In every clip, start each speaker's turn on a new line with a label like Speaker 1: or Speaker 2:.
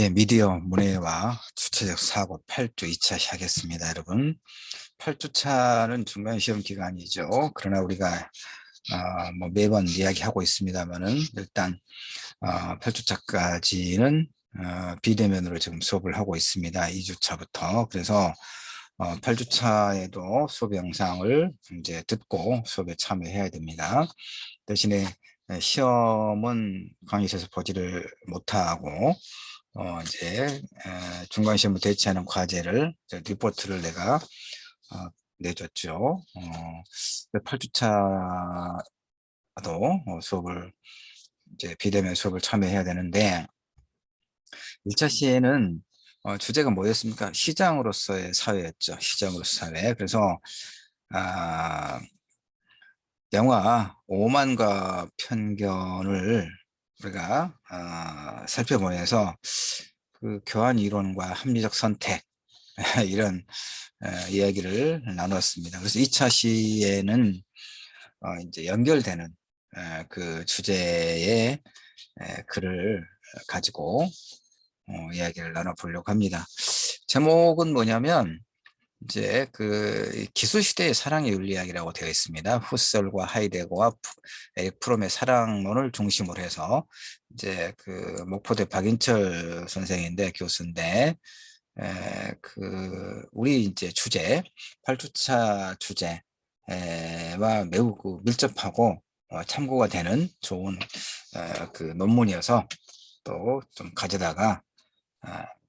Speaker 1: 예, 미디어 문해와 주체적 사고 8주 2차 시작했습니다, 여러분. 8주차는 중간 시험 기간이죠. 그러나 우리가 뭐 매번 이야기하고 있습니다만은 일단 8주차까지는 비대면으로 지금 수업을 하고 있습니다. 2주차부터. 그래서 8주차에도 수업 영상을 이제 듣고 수업에 참여해야 됩니다. 대신에 시험은 강의실에서 보지를 못하고 이제 중간 시험을 대체하는 과제를 리포트를 내가 내줬죠. 8주차도 수업을 이제 비대면 수업을 참여해야 되는데 1차 시에는 주제가 뭐였습니까? 시장으로서의 사회였죠. 시장으로서 사회. 그래서 아, 영화 오만과 편견을 우리가 살펴보면서 그 교환 이론과 합리적 선택 이런 이야기를 나눴습니다. 그래서 2차 시에는 이제 연결되는 그 주제의 글을 가지고 이야기를 나눠보려고 합니다. 제목은 뭐냐면 이제 그 기술시대의 사랑의 윤리학이라고 되어 있습니다. 후설과 하이데거와 에릭 프롬의 사랑론을 중심으로 해서 이제 그 목포대 박인철 선생인데 교수인데 그 우리 이제 주제 8주차 주제와 매우 그 밀접하고 참고가 되는 좋은 그 논문이어서 또 좀 가져다가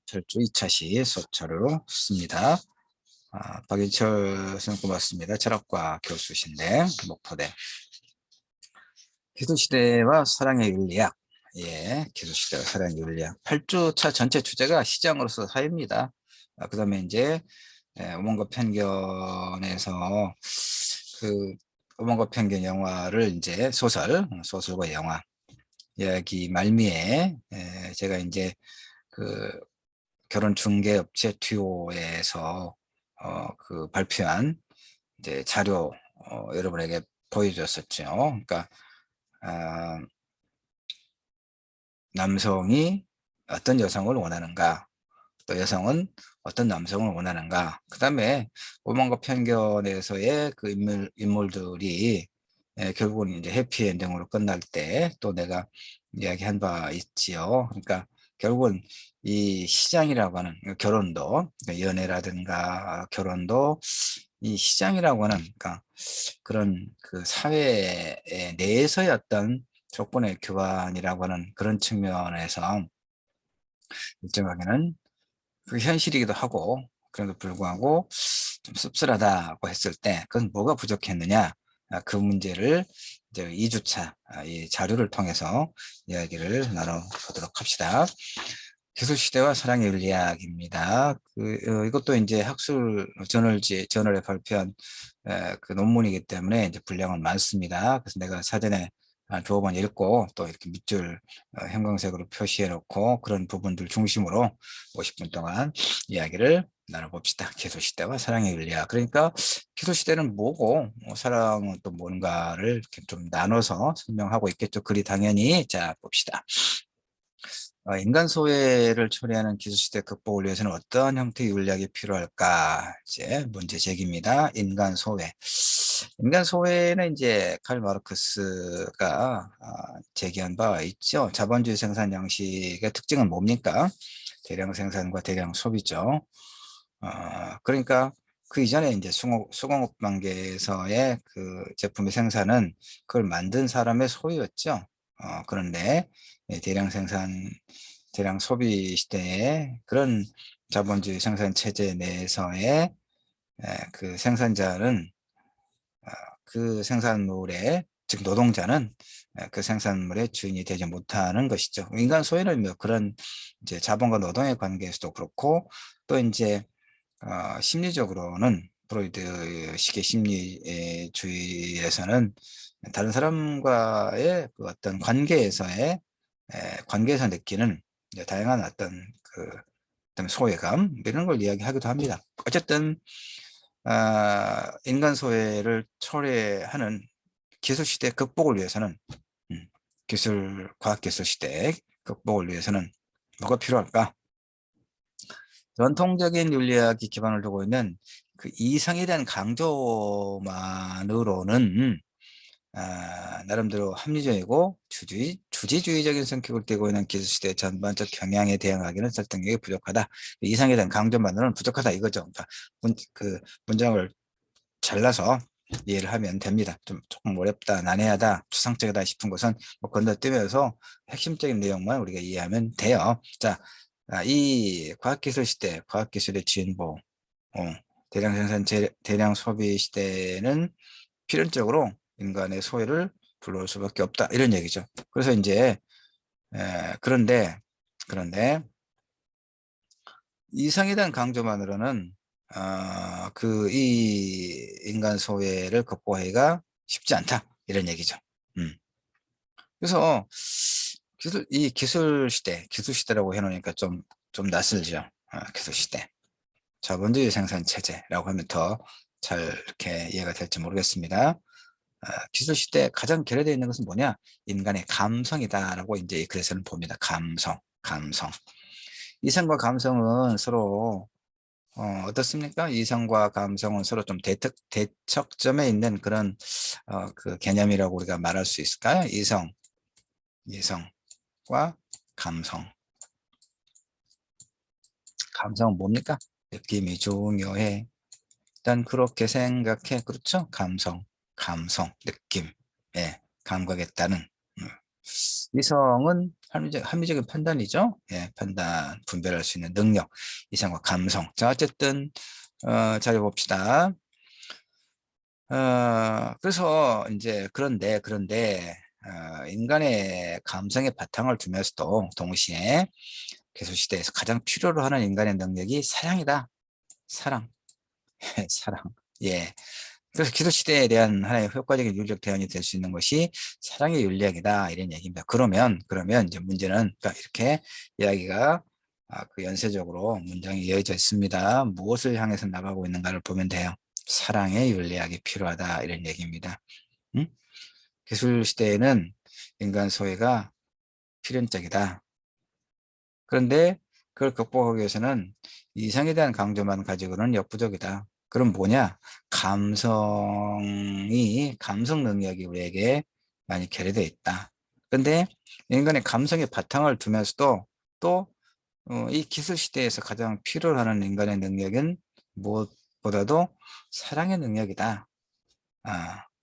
Speaker 1: 철주 2차 시 수업자료로 씁니다. 박인철 선생님 고맙습니다. 철학과 교수신데 목포대. 기술시대와 사랑의 윤리학. 예, 기술시대와 사랑의 윤리학. 8주차 전체 주제가 시장으로서 사회입니다. 그 다음에 이제 오만과 편견에서 그 오만과 편견 영화를 이제 소설과 영화 이야기 말미에 제가 이제 그 결혼 중개업체 듀오에서 그 발표한 이제 자료 여러분에게 보여줬었죠. 그러니까 남성이 어떤 여성을 원하는가, 또 여성은 어떤 남성을 원하는가. 그 다음에 오만과 편견에서의 그 인물들이 결국은 이제 해피엔딩으로 끝날 때 또 내가 이야기한 바 있지요. 그러니까 결국은 이 시장이라고 하는 결혼도 연애라든가 결혼도 이 시장이라고 하는 그러니까 그런 그 사회 내에서의 어떤 조건의 교환이라고 하는 그런 측면에서 일정하게는 그 현실이기도 하고 그래도 불구하고 좀 씁쓸하다고 했을 때 그건 뭐가 부족했느냐 그 문제를 이제 2주차 이 자료를 통해서 이야기를 나눠보도록 합시다. 기술시대와 사랑의 윤리학입니다. 이것도 이제 학술 저널에 발표한 그 논문이기 때문에 이제 분량은 많습니다. 그래서 내가 사전에 두어 번 읽고 또 이렇게 밑줄 형광색으로 표시해 놓고 그런 부분들 중심으로 50분 동안 이야기를 나눠봅시다. 기술시대와 사랑의 윤리학. 그러니까 기술시대는 뭐고 사랑은 또 뭔가를 이렇게 좀 나눠서 설명하고 있겠죠. 글이 당연히. 자, 봅시다. 인간 소외를 초래하는 기술시대 극복을 위해서는 어떤 형태의 윤리학이 필요할까? 이제 문제 제기입니다. 인간 소외. 인간 소외는 이제 칼 마르크스가 제기한 바 있죠. 자본주의 생산 양식의 특징은 뭡니까? 대량 생산과 대량 소비죠. 그러니까 그 이전에 이제 수공업 단계에서의 그 제품의 생산은 그걸 만든 사람의 소유였죠. 그런데 대량 생산, 대량 소비 시대에 그런 자본주의 생산 체제 내에서의 그 생산자는 그 생산물의 즉 노동자는 그 생산물의 주인이 되지 못하는 것이죠. 인간 소외는 뭐 그런 이제 자본과 노동의 관계에서도 그렇고 또 이제 심리적으로는 프로이드식의 심리주의에서는 다른 사람과의 그 어떤 관계에서 느끼는 다양한 어떤 그 어떤 소외감 이런 걸 이야기하기도 합니다. 어쨌든 인간 소외를 초래하는 기술 시대 극복을 위해서는 과학기술 시대 극복을 위해서는 뭐가 필요할까? 전통적인 윤리학이 기반을 두고 있는 그 이성에 대한 강조만으로는 나름대로 합리적이고 주지주의적인 성격을 띠고 있는 기술시대의 전반적 경향에 대응하기는 설득력이 부족하다. 이성에 대한 강조만으로는 부족하다 이거죠. 그러니까 그 문장을 잘라서 이해를 하면 됩니다. 조금 어렵다, 난해하다, 추상적이다 싶은 것은 뭐 건너뛰면서 핵심적인 내용만 우리가 이해하면 돼요. 자, 이 과학기술 시대, 과학기술의 진보, 대량 생산, 대량 소비 시대는 필연적으로 인간의 소외를 불러올 수밖에 없다. 이런 얘기죠. 그래서 이제 그런데 이성에 대한 강조만으로는 이 인간 소외를 극복하기가 쉽지 않다. 이런 얘기죠. 그래서 기술 시대라고 해놓으니까 좀 낯설죠. 기술 시대. 자본주의 생산 체제라고 하면 더 잘 이렇게 이해가 될지 모르겠습니다. 기술 시대에 가장 결여되어 있는 것은 뭐냐? 인간의 감성이다라고 이제 이 글에서는 봅니다. 감성. 이성과 감성은 서로 어떻습니까? 이성과 감성은 서로 좀 대척점에 있는 그런 그 개념이라고 우리가 말할 수 있을까요? 이성과 감성. 감성은 뭡니까? 느낌이 중요해. 일단 그렇게 생각해. 그렇죠? 느낌. 예, 감각에 따른. 이성은 합리적인 판단이죠. 예, 분별할 수 있는 능력. 이성과 감성. 자, 어쨌든, 잘 봅시다. 그래서 이제 그런데 인간의 감성의 바탕을 두면서도 동시에 개수시대에서 가장 필요로 하는 인간의 능력이 사랑이다. 사랑. 사랑. 예. 그래서 기술시대에 대한 하나의 효과적인 윤리적 대안이 될 수 있는 것이 사랑의 윤리학이다. 이런 얘기입니다. 그러면 이제 문제는 그러니까 이렇게 이야기가 그 연쇄적으로 문장이 이어져 있습니다. 무엇을 향해서 나가고 있는가를 보면 돼요. 사랑의 윤리학이 필요하다. 이런 얘기입니다. 응? 기술시대에는 인간 소외가 필연적이다. 그런데 그걸 극복하기 위해서는 이성에 대한 강조만 가지고는 역부족이다. 그럼 뭐냐? 감성 능력이 우리에게 많이 결여되어 있다. 근데 인간의 감성의 바탕을 두면서도 또 이 기술 시대에서 가장 필요로 하는 인간의 능력은 무엇보다도 사랑의 능력이다.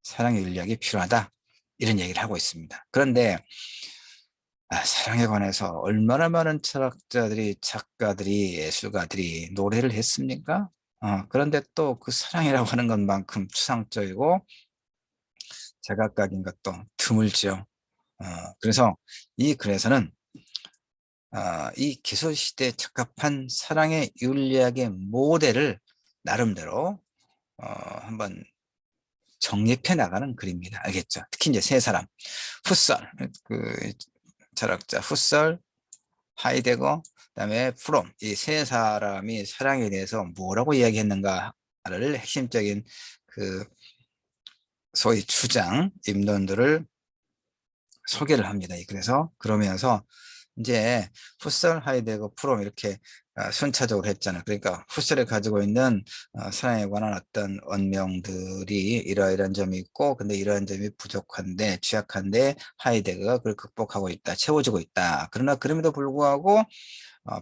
Speaker 1: 사랑의 인력이 필요하다. 이런 얘기를 하고 있습니다. 그런데 사랑에 관해서 얼마나 많은 철학자들이, 작가들이, 예술가들이 노래를 했습니까? 그런데 또 그 사랑이라고 하는 것만큼 추상적이고 제각각인 것도 드물죠. 그래서 이 글에서는 이 기술시대에 적합한 사랑의 윤리학의 모델을 나름대로 한번 정립해 나가는 글입니다. 알겠죠? 특히 이제 세 사람, 후설, 그 철학자 후설, 하이데거, 그다음에 프롬, 이 세 사람이 사랑에 대해서 뭐라고 이야기했는가를 핵심적인 그 소위 주장, 입론들을 소개를 합니다. 그래서 그러면서 이제 후설, 하이데거, 프롬 이렇게 순차적으로 했잖아요. 그러니까 후설이 가지고 있는 사랑에 관한 어떤 언명들이 이러이러한 점이 있고, 근데 이러한 점이 부족한데, 취약한데 하이데거가 그걸 극복하고 있다, 채워주고 있다. 그러나 그럼에도 불구하고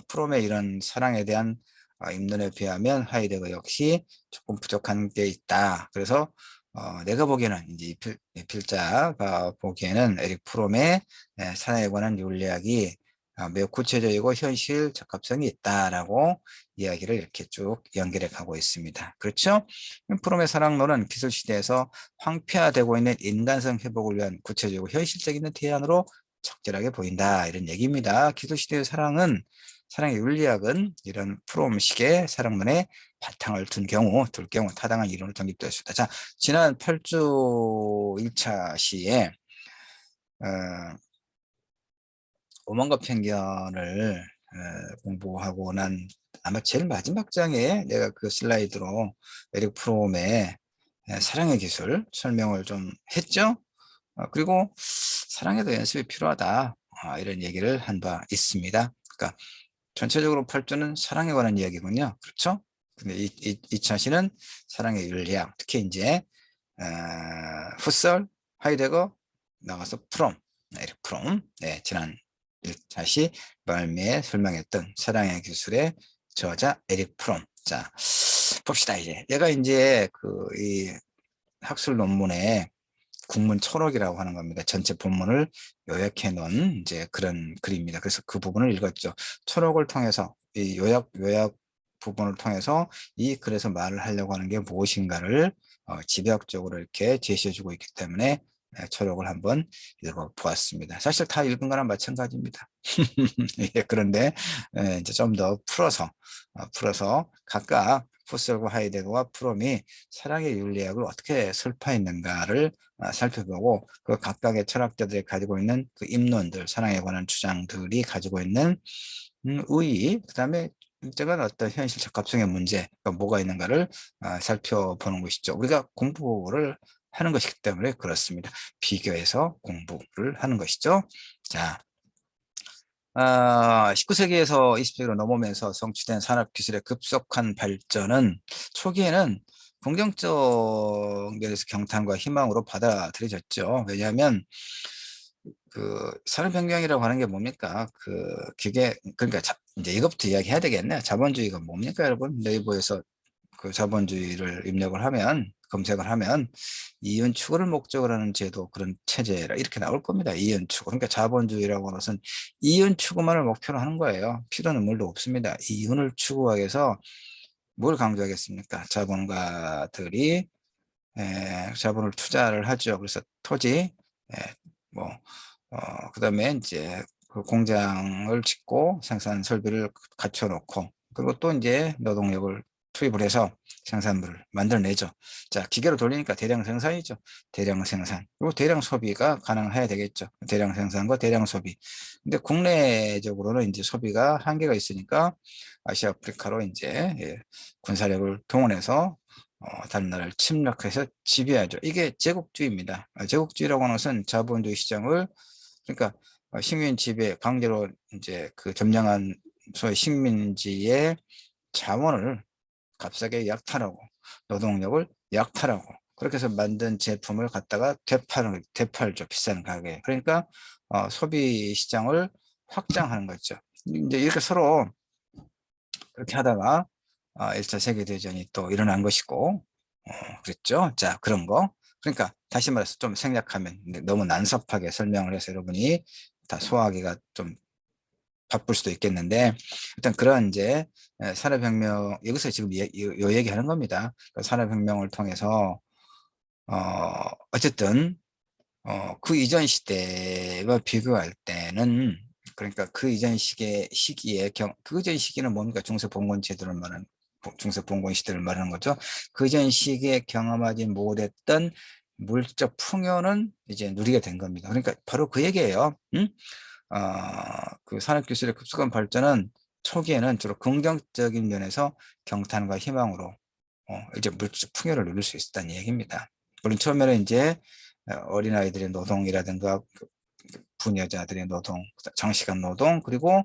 Speaker 1: 프롬의 이런 사랑에 대한 입론에 비하면 하이데거 역시 조금 부족한 게 있다. 그래서 내가 보기에는 이제 이 필자가 보기에는 에릭 프롬의 사랑에 관한 윤리학이 매우 구체적이고 현실 적합성이 있다라고 이야기를 이렇게 쭉 연결해 가고 있습니다. 그렇죠? 프롬의 사랑론은 기술 시대에서 황폐화되고 있는 인간성 회복을 위한 구체적이고 현실적인 대안으로 적절하게 보인다. 이런 얘기입니다. 기술 시대의 사랑의 윤리학은 이런 프롬식의 사랑론에 바탕을 둘 경우 타당한 이론으로 정립될 수 있다. 자, 지난 8주 1차 시에 오만과 편견을 공부하고 난 아마 제일 마지막 장에 내가 그 슬라이드로 에릭 프롬의 사랑의 기술 설명을 좀 했죠. 그리고 사랑에도 연습이 필요하다. 이런 얘기를 한 바 있습니다. 그러니까 전체적으로 8조는 사랑에 관한 이야기군요. 그렇죠? 근데 이 차시는 사랑의 윤리학, 특히 이제 후설, 하이데거, 나가서 프롬, 에릭 프롬, 네, 지난 1차시 말미에 설명했던 사랑의 기술의 저자 에릭 프롬. 자, 봅시다. 이제 얘가 이제 이 학술 논문에 국문 초록이라고 하는 겁니다. 전체 본문을 요약해 놓은 이제 그런 글입니다. 그래서 그 부분을 읽었죠. 초록을 통해서 이 요약 부분을 통해서 이 글에서 말을 하려고 하는 게 무엇인가를 집약적으로 이렇게 제시해 주고 있기 때문에 초록을 한번 읽어 보았습니다. 사실 다 읽은 거랑 마찬가지입니다. 예, 그런데 이제 좀 더 풀어서 각각 푸셀과 하이데거와 프롬이 사랑의 윤리학을 어떻게 설파했는가를 살펴보고 그 각각의 철학자들이 가지고 있는 그 입론들, 사랑에 관한 주장들이 가지고 있는 의의, 그 다음에 일정한 어떤 현실 적합성의 문제가 뭐가 있는가를 살펴보는 것이죠. 우리가 공부를 하는 것이기 때문에 그렇습니다. 비교해서 공부를 하는 것이죠. 자, 19세기에서 20세기로 넘어오면서 성취된 산업기술의 급속한 발전은 초기에는 긍정적 면에서 경탄과 희망으로 받아들여졌죠. 왜냐하면 산업혁명이라고 하는 게 뭡니까? 그러니까 이제 이것부터 이야기해야 되겠네요. 자본주의가 뭡니까, 여러분? 네이버에서 그 자본주의를 입력을 하면, 검색을 하면 이윤 추구를 목적으로 하는 제도, 그런 체제라 이렇게 나올 겁니다. 이윤 추구. 그러니까 자본주의라고 하는 것은 이윤 추구만을 목표로 하는 거예요. 필요는 물도 없습니다. 이윤을 추구하기 위해서 뭘 강조하겠습니까? 자본가들이 자본을 투자를 하죠. 그래서 토지, 뭐 그다음에 이제 그 공장을 짓고 생산 설비를 갖춰 놓고, 그리고 또 이제 노동력을 투입을 해서 생산물을 만들어내죠. 자, 기계로 돌리니까 대량 생산이죠. 대량 생산. 그리고 대량 소비가 가능해야 되겠죠. 대량 생산과 대량 소비. 근데 국내적으로는 이제 소비가 한계가 있으니까 아시아 아프리카로 이제 군사력을 동원해서 다른 나라를 침략해서 지배하죠. 이게 제국주의입니다. 제국주의라고 하는 것은 자본주의 시장을, 그러니까 식민 지배, 강제로 이제 그 점령한 소위 식민지의 자원을 값싸게 약탈하고 노동력을 약탈하고 그렇게 해서 만든 제품을 갖다가 되팔죠. 비싼 가격에. 그러니까 소비 시장을 확장하는 거죠. 이제 이렇게 서로 그렇게 하다가 1차 세계대전이 또 일어난 것이고, 그랬죠. 자, 그런 거. 그러니까 다시 말해서 좀 생략하면, 너무 난섭하게 설명을 해서 여러분이 다 소화하기가 좀 바쁠 수도 있겠는데, 일단 그런 이제 산업혁명, 여기서 지금 요 얘기하는 겁니다. 그러니까 산업혁명을 통해서 어쨌든 그 이전 시대와 비교할 때는, 그러니까 그 이전 시기에 그 이전 시기는 뭡니까? 중세봉건 제도를 말하는, 중세봉건 시대를 말하는 거죠. 그 이전 시기에 경험하지 못했던 물적 풍요는 이제 누리게 된 겁니다. 그러니까 바로 그 얘기예요. 응? 그 산업기술의 급속한 발전은 초기에는 주로 긍정적인 면에서 경탄과 희망으로 이제 물적 풍요를 누릴 수 있었다는 얘기입니다. 물론 처음에는 이제 어린아이들의 노동이라든가 부녀자들의 노동, 장시간 노동, 그리고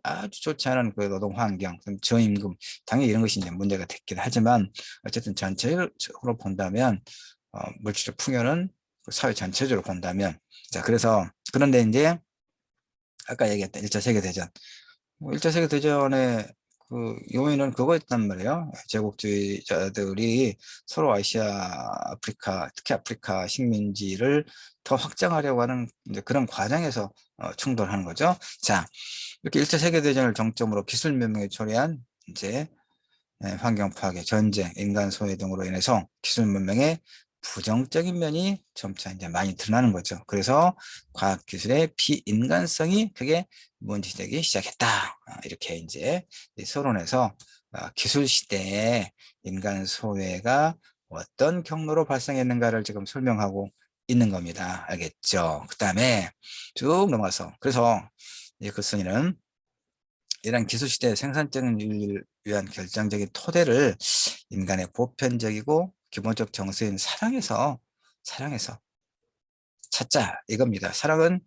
Speaker 1: 아주 좋지 않은 그 노동 환경, 저임금, 당연히 이런 것이 이제 문제가 됐긴 하지만 어쨌든 전체적으로 본다면 물질적 풍요는 사회 전체적으로 본다면, 자, 그래서 그런데 이제 아까 얘기했던 1차 세계대전, 1차 세계대전의 그 요인은 그거였단 말이에요. 제국주의자들이 서로 아시아, 아프리카, 특히 아프리카 식민지를 더 확장하려고 하는 이제 그런 과정에서 충돌하는 거죠. 자, 이렇게 1차 세계대전을 정점으로 기술문명에 초래한 이제 환경 파괴, 전쟁, 인간 소외 등으로 인해서 기술문명의 부정적인 면이 점차 이제 많이 드러나는 거죠. 그래서 과학기술의 비인간성이 그게 문제되기 시작했다. 이렇게 이제 서론에서 기술 시대에 인간 소외가 어떤 경로로 발생했는가를 지금 설명하고 있는 겁니다. 알겠죠? 그 다음에 쭉 넘어가서, 그래서 그 순위는 이런 기술시대의 생산적인 윤리를 위한 결정적인 토대를 인간의 보편적이고 기본적 정서인 사랑에서 찾자, 이겁니다. 사랑은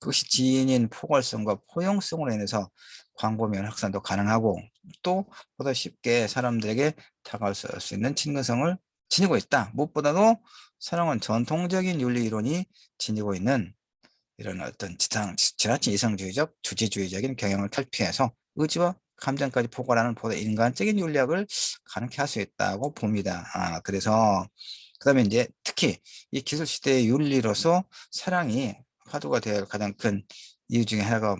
Speaker 1: 그것이 지닌 포괄성과 포용성으로 인해서 광범위한 확산도 가능하고 또 보다 쉽게 사람들에게 다가갈 수 있는 친근성을 지니고 있다. 무엇보다도 사랑은 전통적인 윤리 이론이 지니고 있는 이런 어떤 지나친 이성주의적 주지주의적인 경향을 탈피해서 의지와 감정까지 포괄하는 보다 인간적인 윤리학을 가능케 할 수 있다고 봅니다. 그래서 그다음에 이제 특히 이 기술 시대의 윤리로서 사랑이 화두가 되어야 할 가장 큰 이유 중에 하나가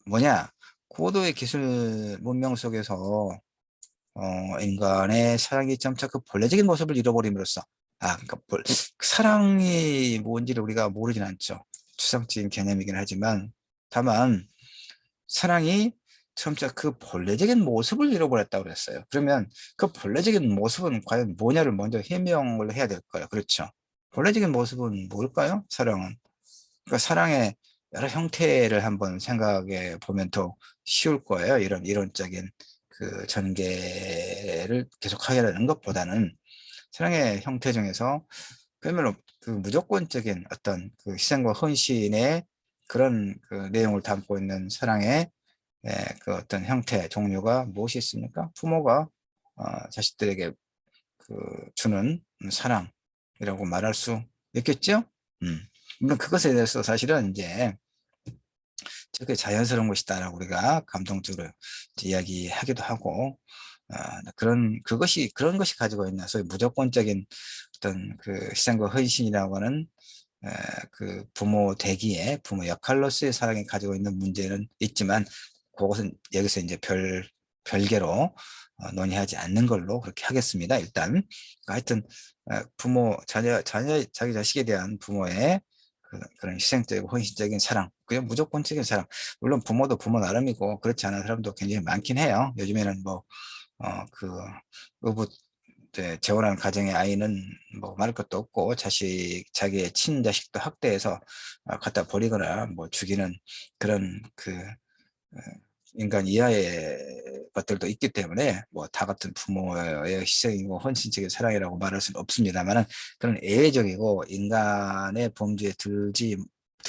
Speaker 1: 뭐냐? 고도의 기술 문명 속에서 인간의 사랑이 점차 그 본래적인 모습을 잃어버림으로써 그러니까 사랑이 뭔지를 우리가 모르진 않죠. 추상적인 개념이긴 하지만 다만 사랑이 점차 그 본래적인 모습을 잃어버렸다고 그랬어요. 그러면 그 본래적인 모습은 과연 뭐냐를 먼저 해명을 해야 될 거예요. 그렇죠. 본래적인 모습은 뭘까요? 사랑은. 그러니까 사랑의 여러 형태를 한번 생각해 보면 더 쉬울 거예요. 이런 이론적인 그 전개를 계속 하려는 것보다는 사랑의 형태 중에서 그야말로 그 무조건적인 어떤 그 희생과 헌신의 그런 그 내용을 담고 있는 사랑의 그 어떤 형태 종류가 무엇이 있습니까? 부모가 자식들에게 그 주는 사랑이라고 말할 수 있겠죠? 물론 그것에 대해서 사실은 이제 저게 자연스러운 것이다라고 우리가 감동적으로 이야기하기도 하고 그런 것이 가지고 있는 소위 무조건적인 어떤 그 희생과 헌신이라고 하는 그 부모 대기의 부모 역할로서의 사랑이 가지고 있는 문제는 있지만 그것은 여기서 이제 별개로 논의하지 않는 걸로 그렇게 하겠습니다. 일단 하여튼 부모 자기 자식에 대한 부모의 그런 희생적이고 헌신적인 사랑, 그냥 무조건적인 사랑. 물론 부모도 부모 나름이고 그렇지 않은 사람도 굉장히 많긴 해요. 요즘에는 뭐 그 의붓 재혼한 가정의 아이는 뭐 말할 것도 없고 자기의 친자식도 학대해서 갖다 버리거나 뭐 죽이는 그런 그 인간 이하의 것들도 있기 때문에 뭐 다 같은 부모의 희생이고 헌신적인 사랑이라고 말할 수는 없습니다만은 그런 예외적이고 인간의 범주에 들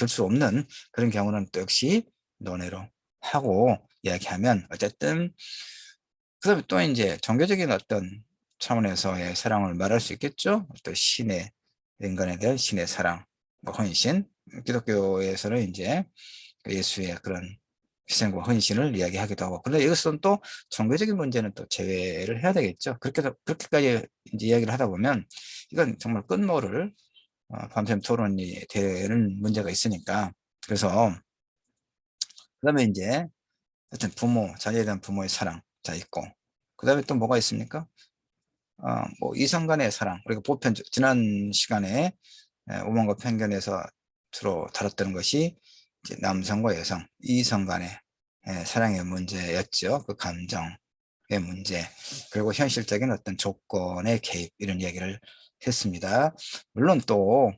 Speaker 1: 수 없는 그런 경우는 또 역시 논외로 하고 이야기하면 어쨌든 그다음에 또 이제 종교적인 어떤 차원에서의 사랑을 말할 수 있겠죠. 또 신의 인간에 대한 신의 사랑, 뭐 헌신. 기독교에서는 이제 예수의 그런 희생과 헌신을 이야기하기도 하고. 그런데 이것은 또 종교적인 문제는 또 제외를 해야 되겠죠. 그렇게까지 이제 이야기를 하다 보면 이건 정말 끝모를 밤샘 토론이 되는 문제가 있으니까. 그래서 그다음에 이제 하여튼 자녀에 대한 부모의 사랑 자 있고. 그다음에 또 뭐가 있습니까? 뭐 이성 간의 사랑. 우리가 지난 시간에 오만과 편견에서 주로 다뤘던 것이 이제 남성과 여성, 이성 간의 사랑의 문제였죠. 그 감정의 문제, 그리고 현실적인 어떤 조건의 개입, 이런 이야기를 했습니다. 물론 또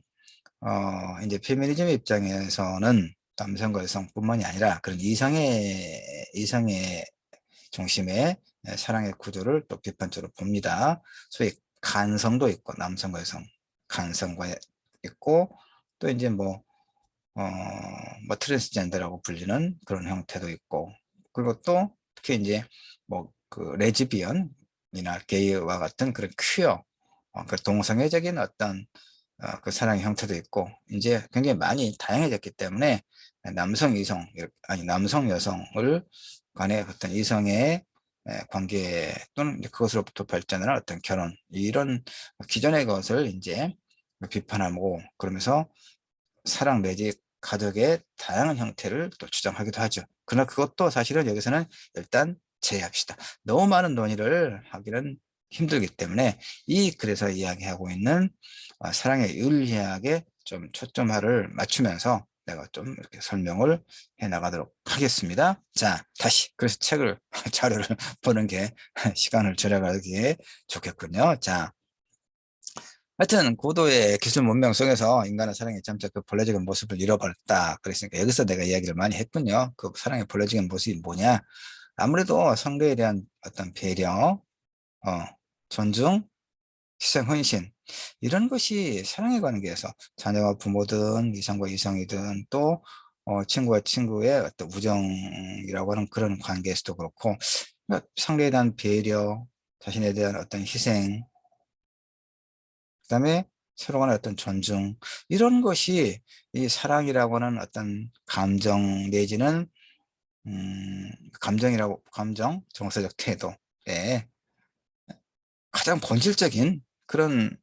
Speaker 1: 이제 페미니즘 입장에서는 남성과 여성뿐만이 아니라 그런 이성의 중심의 사랑의 구조를 또 비판적으로 봅니다. 소위 간성도 있고 남성과 여성 간성과 있고 또 이제 뭐 트랜스젠더라고 불리는 그런 형태도 있고 그리고 또 특히 이제 뭐 그 레즈비언이나 게이와 같은 그런 퀴어 그 동성애적인 어떤 그 사랑의 형태도 있고 이제 굉장히 많이 다양해졌기 때문에 남성 여성을 간의 어떤 이성의 관계 또는 그것으로부터 발전하는 어떤 결혼 이런 기존의 것을 이제 비판하고 그러면서 사랑 내지 가족의 다양한 형태를 또 주장하기도 하죠. 그러나 그것도 사실은 여기서는 일단 제외합시다. 너무 많은 논의를 하기는 힘들기 때문에 그래서 이야기하고 있는 사랑의 윤리학에 좀 초점화를 맞추면서 내가 좀 이렇게 설명을 해 나가도록 하겠습니다. 자, 다시 그래서 자료를 보는 게 시간을 절약하기에 좋겠군요. 자, 하여튼 고도의 기술 문명 속에서 인간의 사랑의 점차 그 본래적인 모습을 잃어버렸다. 그랬으니까 여기서 내가 이야기를 많이 했군요. 그 사랑의 본래적인 모습이 뭐냐? 아무래도 상대에 대한 어떤 배려, 존중, 희생, 헌신 이런 것이 사랑의 관계에서 자녀와 부모든 이성과 이성이든 또 친구와 친구의 어떤 우정이라고 하는 그런 관계에서도 그렇고, 그러니까 상대에 대한 배려, 자신에 대한 어떤 희생, 그다음에 서로 간의 어떤 존중, 이런 것이 이 사랑이라고 하는 어떤 감정 내지는 감정, 정서적 태도에 가장 본질적인 그런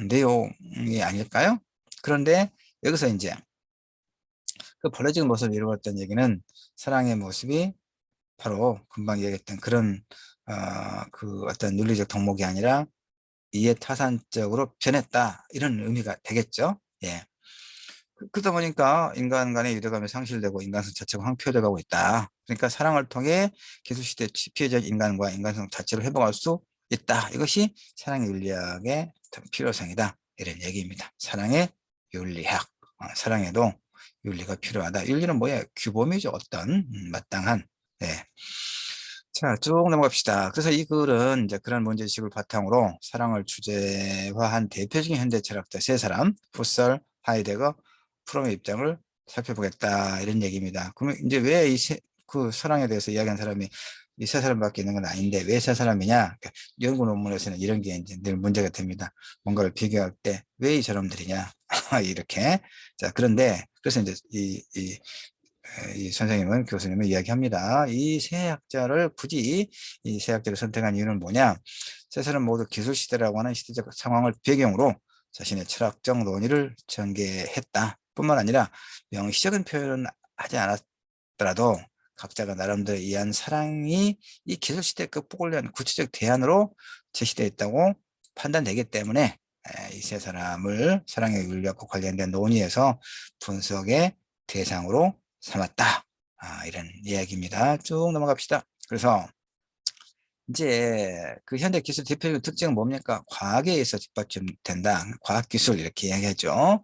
Speaker 1: 내용이 아닐까요? 그런데 여기서 이제 그 벌어지는 모습을 이루었던 얘기는, 사랑의 모습이 바로 금방 얘기했던 그런 그 어떤 윤리적 덕목이 아니라 이해타산적으로 변했다, 이런 의미가 되겠죠. 예. 그러다 보니까 인간 간의 유대감이 상실되고 인간성 자체가 황폐화되어 가고 있다. 그러니까 사랑을 통해 기술시대 피해자 인간과 인간성 자체를 회복할 수 있다. 이것이 사랑의 윤리학의 필요성이다, 이런 얘기입니다. 사랑의 윤리학. 사랑에도 윤리가 필요하다. 윤리는 뭐예요? 규범이죠. 어떤 마땅한. 예. 자, 쭉 넘어갑시다. 그래서 이 글은 이제 그런 문제의식을 바탕으로 사랑을 주제화한 대표적인 현대 철학자 세 사람, 후설, 하이데거, 프롬의 입장을 살펴보겠다, 이런 얘기입니다. 그러면 이제 왜 그 사랑에 대해서 이야기한 사람이 이 세 사람밖에 있는 건 아닌데 왜 세 사람이냐? 그러니까 연구 논문에서는 이런 게 이제 늘 문제가 됩니다. 뭔가를 비교할 때 왜 이 사람들이냐? 이렇게. 자, 그런데 그래서 이제 이 선생님은, 교수님은 이야기합니다. 이 세 학자를 굳이 이 세 학자를 선택한 이유는 뭐냐? 세 사람 모두 기술시대라고 하는 시대적 상황을 배경으로 자신의 철학적 논의를 전개했다 뿐만 아니라 명시적인 표현은 하지 않았더라도 각자가 나름대로 이해한 사랑이 이 기술시대 극복을 위한 구체적 대안으로 제시되어 있다고 판단되기 때문에 이 세 사람을 사랑의 윤리학과 관련된 논의에서 분석의 대상으로 삼았다. 이런 이야기입니다. 쭉 넘어갑시다. 그래서 이제 그 현대 기술 대표적인 특징은 뭡니까? 과학에 의해서 뒷받침된다. 과학기술, 이렇게 이야기하죠.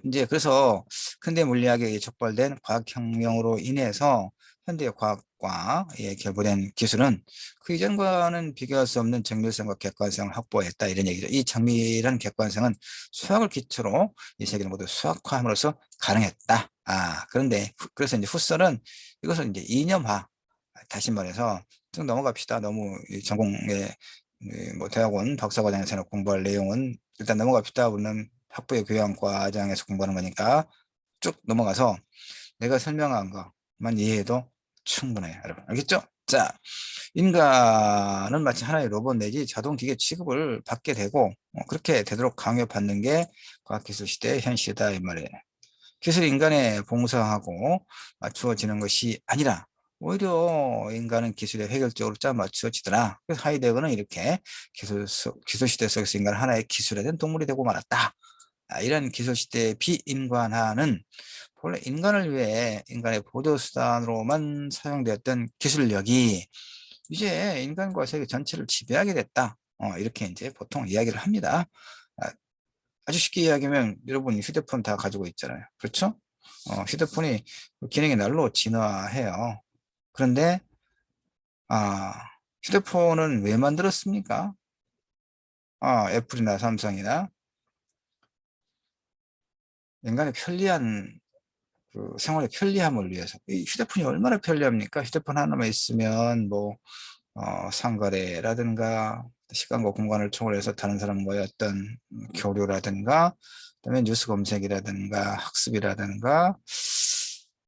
Speaker 1: 이제 그래서 근대 물리학에 촉발된 과학혁명으로 인해서 현대 과학과 결부된 기술은 그 이전과는 비교할 수 없는 정밀성과 객관성을 확보했다, 이런 얘기죠. 이 정밀한 객관성은 수학을 기초로 이 세계를 모두 수학화함으로써 가능했다. 그런데 그래서 이제 후설은 이것을 이제 이념화, 다시 말해서 쭉 넘어갑시다. 너무 이 전공의 뭐 대학원 박사과정에서 공부할 내용은 일단 넘어갑시다. 우리는 학부의 교양과정에서 공부하는 거니까 쭉 넘어가서 내가 설명한 것만 이해해도 충분해요, 여러분. 알겠죠? 자, 인간은 마치 하나의 로봇 내지 자동기계 취급을 받게 되고 그렇게 되도록 강요받는 게 과학기술 시대의 현실이다, 이 말이에요. 기술이 인간에 봉사하고 맞추어지는 것이 아니라 오히려 인간은 기술에 획일적으로 짜 맞추어지더라. 그래서 하이데거는 이렇게 기술 시대 속에서 인간은 하나의 기술에 대한 동물이 되고 말았다. 이런 기술 시대의 비인간화는 본래 인간을 위해 인간의 보조수단으로만 사용되었던 기술력이 이제 인간과 세계 전체를 지배하게 됐다. 이렇게 이제 보통 이야기를 합니다. 아, 아주 쉽게 이야기하면 여러분 휴대폰 다 가지고 있잖아요. 그렇죠? 휴대폰이 기능이 날로 진화해요. 그런데 아, 휴대폰은 왜 만들었습니까? 애플이나 삼성이나 인간의 편리한 그 생활의 편리함을 위해서. 이 휴대폰이 얼마나 편리합니까? 휴대폰 하나만 있으면 뭐 상거래라든가 시간과 공간을 초월해서 다른 사람과의 어떤 교류라든가, 그다음에 뉴스 검색이라든가 학습이라든가,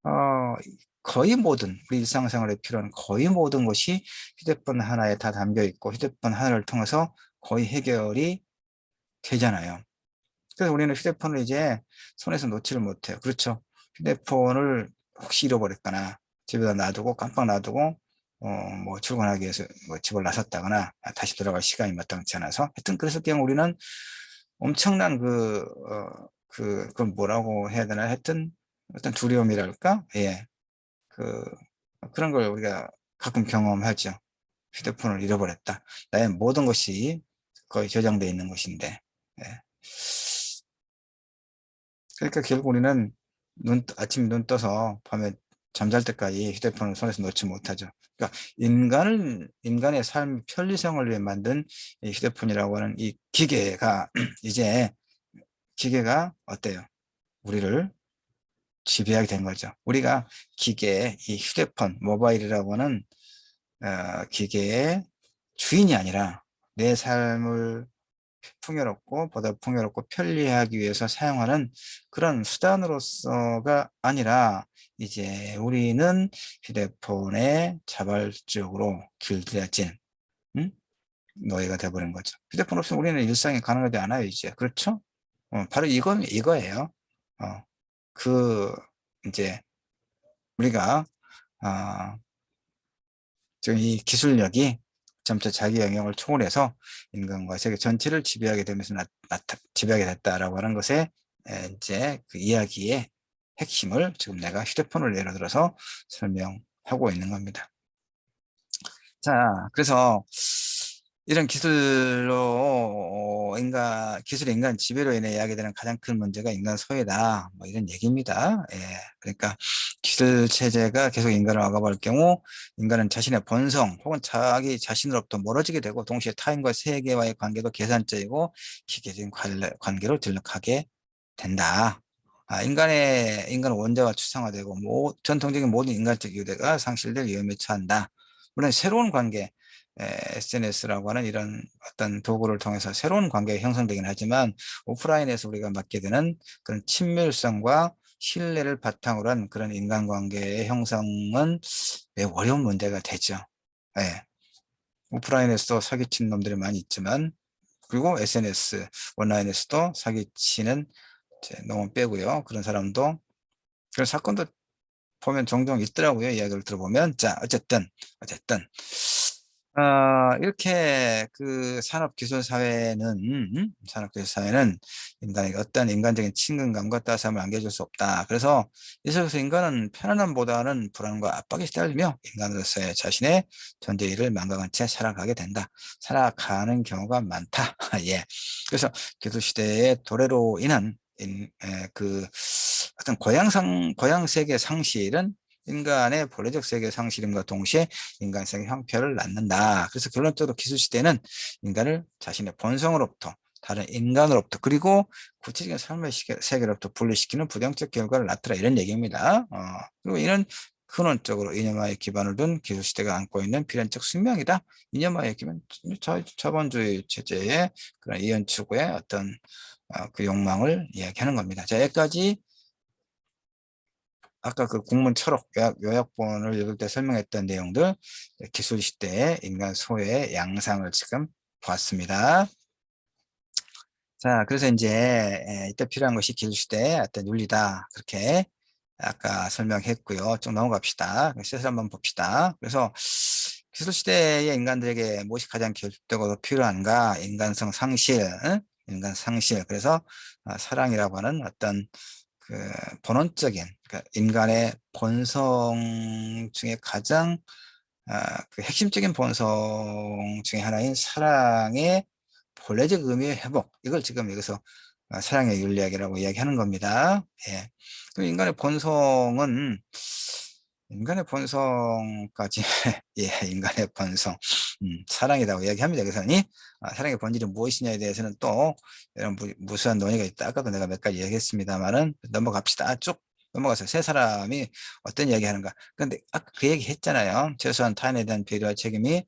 Speaker 1: 어, 거의 모든 우리 일상생활에 필요한 거의 모든 것이 휴대폰 하나에 다 담겨 있고 휴대폰 하나를 통해서 거의 해결이 되잖아요. 그래서 우리는 휴대폰을 이제 손에서 놓지를 못해요. 그렇죠? 휴대폰을 혹시 잃어버렸거나 집에다 놔두고 깜빡 놔두고 뭐 출근하기 위해서 뭐 집을 나섰다거나 다시 돌아갈 시간이 마땅치 않아서, 하여튼 그래서 그냥 우리는 엄청난 그 뭐라고 해야 되나, 하여튼 어떤 두려움이랄까, 예, 그 그런 걸 우리가 가끔 경험하죠. 휴대폰을 잃어버렸다. 나의 모든 것이 거의 저장되어 있는 것인데. 예. 그러니까 결국 우리는 아침 눈 떠서 밤에 잠잘 때까지 휴대폰을 손에서 놓지 못하죠. 그러니까 인간의 삶 편리성을 위해 만든 이 휴대폰이라고 하는 이 기계가 이제 기계가 어때요? 우리를 지배하게 된 거죠. 우리가 기계, 이 휴대폰, 모바일이라고 하는 기계의 주인이 아니라 내 삶을 풍요롭고 보다 풍요롭고 편리하기 위해서 사용하는 그런 수단으로서가 아니라 이제 우리는 휴대폰에 자발적으로 길들여진 노예가 돼버린 거죠. 휴대폰 없으면 우리는 일상이 가능하지 않아요, 이제. 그렇죠? 바로 이거예요. 어, 그, 이제, 우리가, 아, 지금 이 기술력이 점차 자기 영역을 초월해서 인간과 세계 전체를 지배하게 되면서 지배하게 됐다라고 하는 것에 이제 그 이야기의 핵심을 지금 내가 휴대폰을 예로 들어서 설명하고 있는 겁니다. 자, 그래서 이런 기술의 인간 지배로 인해 야기되는 가장 큰 문제가 인간 소외다. 뭐 이런 얘기입니다. 예. 그러니까 기술 체제가 계속 인간을 억압할 경우 인간은 자신의 본성 혹은 자기 자신으로부터 멀어지게 되고 동시에 타인과 세계와의 관계도 계산적이고 기계적인 관계로 전락하게 된다. 인간은 원자가 추상화되고 전통적인 모든 인간적 유대가 상실될 위험에 처한다. 물론 새로운 관계, SNS라고 하는 이런 어떤 도구를 통해서 새로운 관계가 형성되긴 하지만 오프라인에서 우리가 맡게 되는 그런 친밀성과 신뢰를 바탕으로 한 그런 인간관계의 형성은 매우 어려운 문제가 되죠. 예. 오프라인에서도 사기친 놈들이 많이 있지만 그리고 SNS, 온라인에서도 사기치는 놈은 빼고요. 그런 사람도 그런 사건도 보면 종종 있더라고요. 이야기를 들어보면. 자, 어쨌든 이렇게 그 산업기술사회는 인간에게 어떤 인간적인 친근감과 따스함을 안겨줄 수 없다. 그래서 이 속에서 인간은 편안함보다는 불안과 압박에 시달리며 인간으로서의 자신의 존재의를 망각한 채 살아가게 된다. 살아가는 경우가 많다. 예. 그래서 기술시대의 도래로 인한 그 어떤 고양세계 상실은 인간의 본래적 세계 상실임과 동시에 인간성의 형편을 낳는다. 그래서 결론적으로 기술시대는 인간을 자신의 본성으로부터 다른 인간으로부터 그리고 구체적인 삶의 세계로부터 분리시키는 부정적 결과를 낳더라 이런 얘기입니다. 그리고 이는 근원적으로 이념화에 기반을 둔 기술시대가 안고 있는 필연적 숙명이다. 이념화에 기반 자본주의 체제의 그런 이현 추구의 어떤 그 욕망을 이야기하는 겁니다. 자, 여기까지 아까 그 국문 철학 요약본을 읽을 때 설명했던 내용들 기술 시대의 인간 소외의 양상을 지금 보았습니다. 자, 그래서 이제 이때 필요한 것이 기술 시대의 어떤 윤리다. 그렇게 아까 설명했고요. 좀 넘어갑시다. 세서 한번 봅시다. 그래서 기술 시대의 인간들에게 무엇이 가장 결핍되고 필요한가? 인간성 상실, 인간 상실. 그래서 사랑이라고 하는 어떤 그 본원적인 그러니까 인간의 본성 중에 가장 그 핵심적인 본성 중에 하나인 사랑의 본래적 의미의 회복 이걸 지금 여기서 사랑의 윤리학이라고 이야기하는 겁니다. 예. 그 인간의 본성까지 예, 인간의 본성 사랑이라고 이야기합니다. 그래서니 사랑의 본질이 무엇이냐에 대해서는 또 이런 무수한 논의가 있다. 아까도 내가 몇 가지 이야기했습니다만은 넘어갑시다. 쭉 넘어가서 세 사람이 어떤 이야기하는가. 그런데 아까 그 얘기 했잖아요. 최소한 타인에 대한 배려와 책임이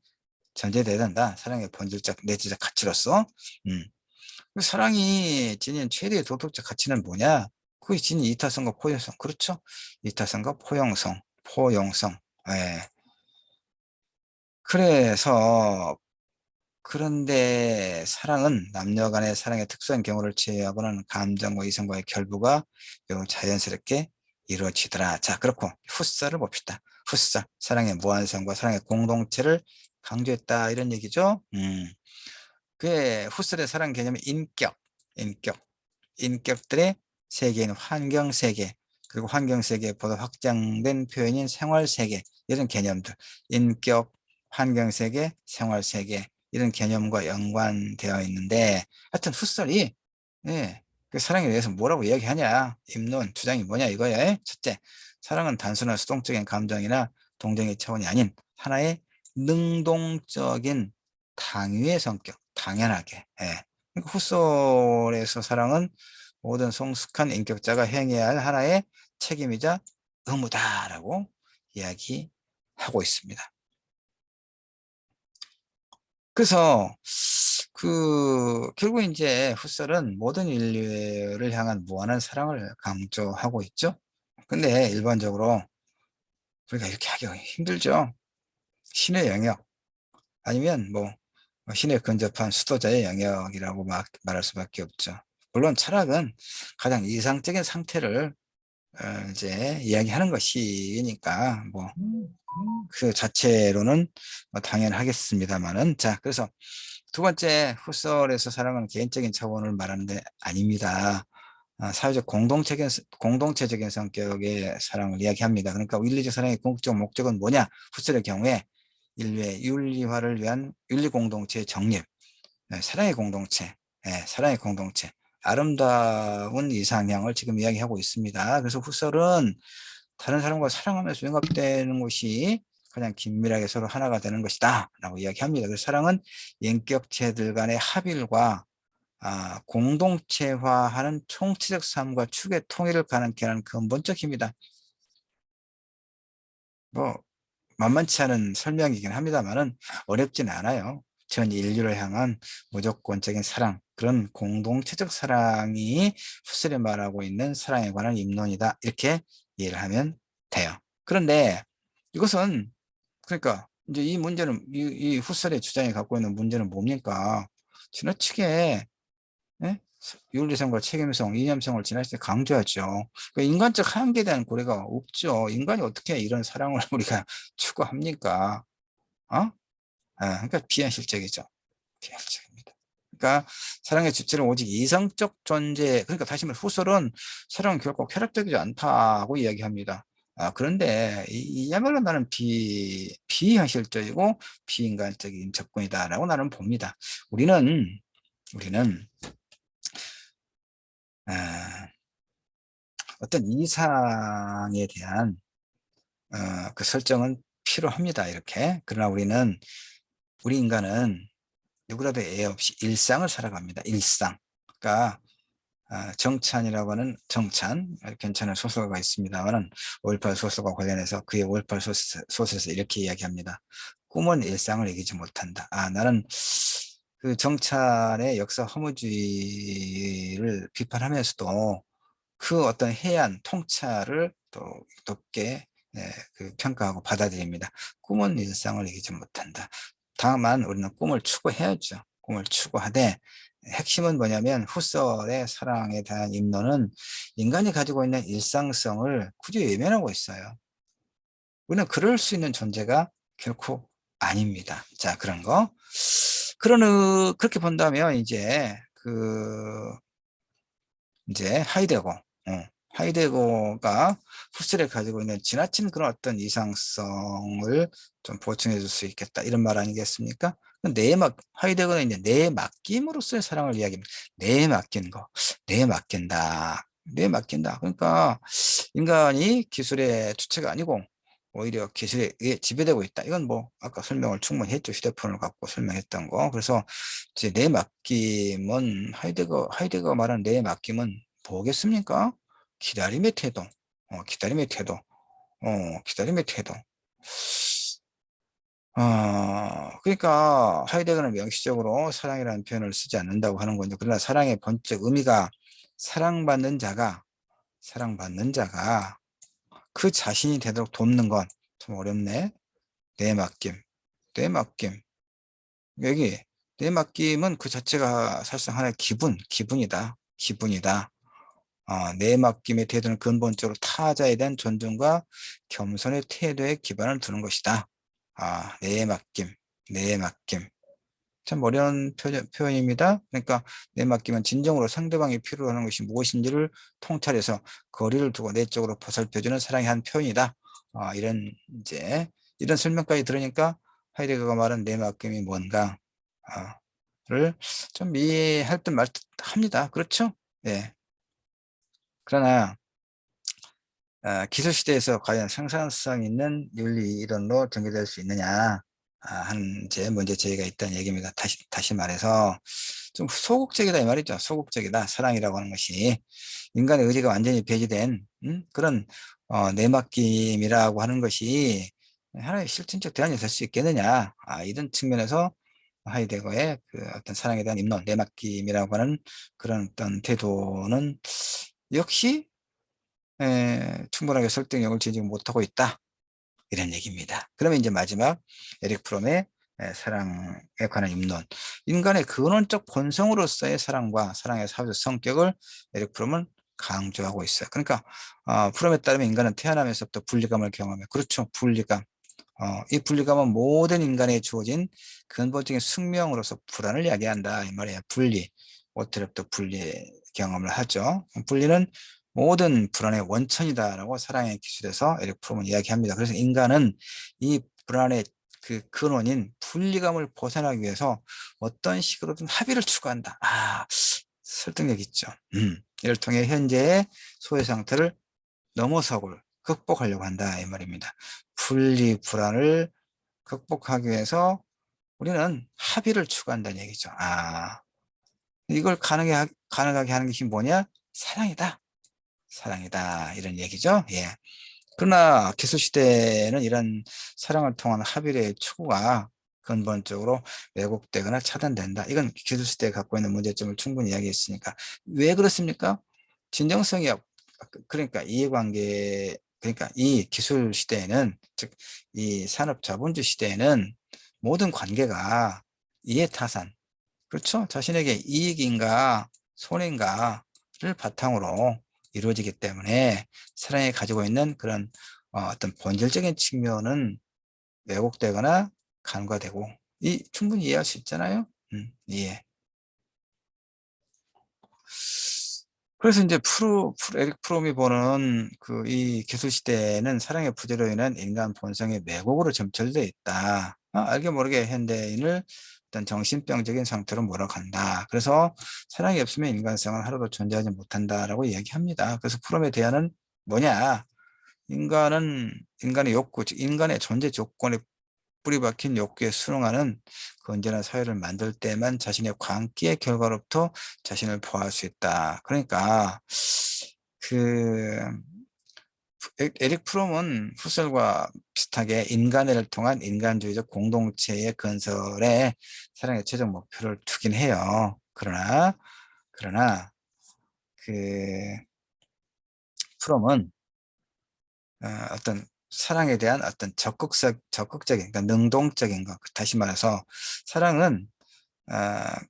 Speaker 1: 전제돼야 된다. 사랑의 본질적 내재적 가치로서. 사랑이 지닌 최대의 도덕적 가치는 뭐냐? 그게 지닌 이타성과 포용성. 그렇죠? 이타성과 포용성. 예. 그래서 그런데 사랑은 남녀 간의 사랑의 특수한 경우를 제외하고는 감정과 이성과의 결부가 매우 자연스럽게 이루어지더라. 자, 그렇고 후설을 봅시다. 후설, 사랑의 무한성과 사랑의 공동체를 강조했다 이런 얘기죠. 그의 후설의 사랑 개념이 인격, 인격들의 세계인 환경세계, 그리고 환경세계에 보다 확장된 표현인 생활세계, 이런 개념들, 인격, 환경세계, 생활세계, 이런 개념과 연관되어 있는데, 하여튼 후설이, 예, 그 사랑에 대해서 뭐라고 이야기하냐, 입론, 주장이 뭐냐 이거야. 첫째, 사랑은 단순한 수동적인 감정이나 동정의 차원이 아닌 하나의 능동적인 당위의 성격, 당연하게. 예. 그러니까 후솔에서 사랑은 모든 성숙한 인격자가 행해야 할 하나의 책임이자 의무다라고 이야기하고 있습니다. 그래서 결국 이제 후설은 모든 인류를 향한 무한한 사랑을 강조하고 있죠. 근데 일반적으로 우리가 이렇게 하기 힘들죠. 신의 영역 아니면 뭐 신에 근접한 수도자의 영역이라고 말할 수밖에 없죠. 물론 철학은 가장 이상적인 상태를 이제 이야기하는 것이니까 뭐 그 자체로는 당연하겠습니다만은, 자, 그래서 두 번째, 후설에서 사랑은 개인적인 차원을 말하는데 아닙니다. 사회적 공동체적인 성격의 사랑을 이야기합니다. 그러니까 윤리적 사랑의 궁극적 목적은 뭐냐? 후설의 경우에 인류의 윤리화를 위한 윤리 공동체의 정립, 사랑의 공동체, 사랑의 공동체, 아름다운 이상향을 지금 이야기하고 있습니다. 그래서 후설은 다른 사람과 사랑하면서 융합되는 것이 가장 긴밀하게 서로 하나가 되는 것이다 라고 이야기합니다. 그래서 사랑은 인격체들 간의 합일과 공동체화하는 총체적 삶과 축의 통일을 가능케 하는 근본적 힘이다. 뭐 만만치 않은 설명이긴 합니다만은 어렵진 않아요. 전 인류를 향한 무조건적인 사랑, 그런 공동체적 사랑이 후설이 말하고 있는 사랑에 관한 입론이다. 이렇게 이해를 하면 돼요. 그런데 이것은, 그러니까 이제 이 문제는, 이 후설의 주장이 갖고 있는 문제는 뭡니까? 지나치게, 예? 윤리성과 책임성, 이념성을 지나치게 강조하죠. 그러니까 인간적 한계에 대한 고려가 없죠. 인간이 어떻게 이런 사랑을 우리가 추구합니까? 어? 그러니까 비현실적이죠. 비현실적입니다. 그러니까 사랑의 주체는 오직 이성적 존재, 그러니까 다시 말해 후설은 사랑은 결코 쾌락적이지 않다고 이야기합니다. 그런데 이야말로 나는 비현실적이고 비인간적인 접근이다라고 나는 봅니다. 우리는 아, 어떤 이상에 대한 그 설정은 필요합니다. 이렇게. 그러나 우리 인간은 누구라도 애 없이 일상을 살아갑니다. 일상. 그러니까 정찬이라고 하는 괜찮은 소설가 있습니다만은 5.18 소설과 관련해서 그의 5.18 소설에서 이렇게 이야기합니다. 꿈은 일상을 이기지 못한다. 나는 그 정찬의 역사 허무주의를 비판하면서도 그 어떤 해안 통찰을 또 높게 평가하고 받아들입니다. 꿈은 일상을 이기지 못한다. 다만 우리는 꿈을 추구해야죠. 꿈을 추구하되 핵심은 뭐냐면 후설의 사랑에 대한 입론은 인간이 가지고 있는 일상성을 굳이 외면하고 있어요. 우리는 그럴 수 있는 존재가 결코 아닙니다. 자, 그런 거. 그렇게 본다면 이제 하이데거가 후셀에 가지고 있는 지나친 그런 어떤 이상성을 좀 보충해 줄 수 있겠다, 이런 말 아니겠습니까? 하이데거는 이제 내 맡김으로서의 사랑을 이야기합니다. 내 맡긴 거, 내 맡긴다, 내 맡긴다. 그러니까 인간이 기술의 주체가 아니고 오히려 기술에 의해 지배되고 있다. 이건 뭐 아까 설명을 충분히 했죠. 휴대폰을 갖고 설명했던 거. 그래서 이제 내 맡김은 하이데거가 말하는 내 맡김은 뭐겠습니까? 기다림의 태도. 기다림의 태도. 기다림의 태도. 그러니까 하이데거는 명시적으로 사랑이라는 표현을 쓰지 않는다고 하는 거죠. 그러나 사랑의 본chất 의미가 사랑받는 자가 그 자신이 되도록 돕는 건 좀 어렵네. 내 맡김. 내 맡김. 여기 내 맡김은 그 자체가 사실상 하나의 기분이다. 기분이다. 내 맡김의 태도는 근본적으로 타자에 대한 존중과 겸손의 태도에 기반을 두는 것이다. 내 맡김, 내 맡김. 참 어려운 표현입니다. 그러니까 내 맡김은 진정으로 상대방이 필요로 하는 것이 무엇인지를 통찰해서 거리를 두고 내적으로 보살펴주는 사랑의 한 표현이다. 이런 설명까지 들으니까 하이데거가 말한 내 맡김이 뭔가 를 좀 이해할 듯 말 듯 합니다. 그렇죠? 예. 그러나 기술시대에서 과연 생산성 있는 윤리 이론으로 전개될 수 있느냐? 하는 이제 문제제기가 있다는 얘기입니다. 다시 말해서 좀 소극적이다 이 말이죠. 소극적이다. 사랑이라고 하는 것이 인간의 의지가 완전히 배제된 그런 내맡김이라고 하는 것이 하나의 실천적 대안이 될 수 있겠느냐. 이런 측면에서 하이데거의 그 어떤 사랑에 대한 입론, 내맡김이라고 하는 그런 어떤 태도는 역시 충분하게 설득력을 지니지 못하고 있다. 이런 얘기입니다. 그러면 이제 마지막 에릭 프롬의 사랑에 관한 입론. 인간의 근원적 본성으로서의 사랑과 사랑의 사회적 성격을 에릭 프롬은 강조하고 있어요. 그러니까 프롬에 따르면 인간은 태어나면서부터 분리감을 경험해. 그렇죠. 분리감. 이 분리감은 모든 인간에 주어진 근본적인 숙명으로서 불안을 이야기한다. 이 말이에요. 분리. 어떻게부터 분리 경험을 하죠. 분리는 모든 불안의 원천이다라고 사랑의 기술에서 에릭 프롬은 이야기합니다. 그래서 인간은 이 불안의 그 근원인 분리감을 벗어나기 위해서 어떤 식으로든 합의를 추구한다. 설득력 있죠. 이를 통해 현재의 소외 상태를 넘어서고 극복하려고 한다. 이 말입니다. 분리 불안을 극복하기 위해서 우리는 합의를 추구한다는 얘기죠. 이걸 가능하게 하는 것이 뭐냐? 사랑이다. 사랑이다. 이런 얘기죠. 예. 그러나 기술시대에는 이런 사랑을 통한 합의의 추구가 근본적으로 왜곡되거나 차단된다. 이건 기술시대에 갖고 있는 문제점을 충분히 이야기했으니까. 왜 그렇습니까? 진정성이 그러니까 이해관계, 그러니까 이 기술시대에는, 즉 이 산업자본주의 시대에는 모든 관계가 이해타산, 그렇죠? 자신에게 이익인가 손해인가를 바탕으로 이루어지기 때문에 사랑이 가지고 있는 그런 어떤 본질적인 측면은 왜곡되거나 간과되고 충분히 이해할 수 있잖아요. 이해. 그래서 이제 에릭 프롬이 보는 그 이 기술 시대에는 사랑의 부재로 인한 인간 본성의 왜곡으로 점철되어 있다. 알게 모르게 현대인을 어떤 정신병적인 상태로 몰아간다. 그래서 사랑이 없으면 인간성은 하루도 존재하지 못한다라고 이야기합니다. 그래서 프롬의 대안은 뭐냐? 인간의 욕구, 즉 인간의 존재 조건에 뿌리박힌 욕구에 순응하는 건전한 사회를 만들 때만 자신의 광기의 결과로부터 자신을 보호할 수 있다. 그러니까 그 에릭 프롬은 후셀과 비슷하게 인간애를 통한 인간주의적 공동체의 건설에 사랑의 최종 목표를 두긴 해요. 그러나 그 프롬은 어떤 사랑에 대한 어떤 적극적인, 그러니까 능동적인 것. 다시 말해서 사랑은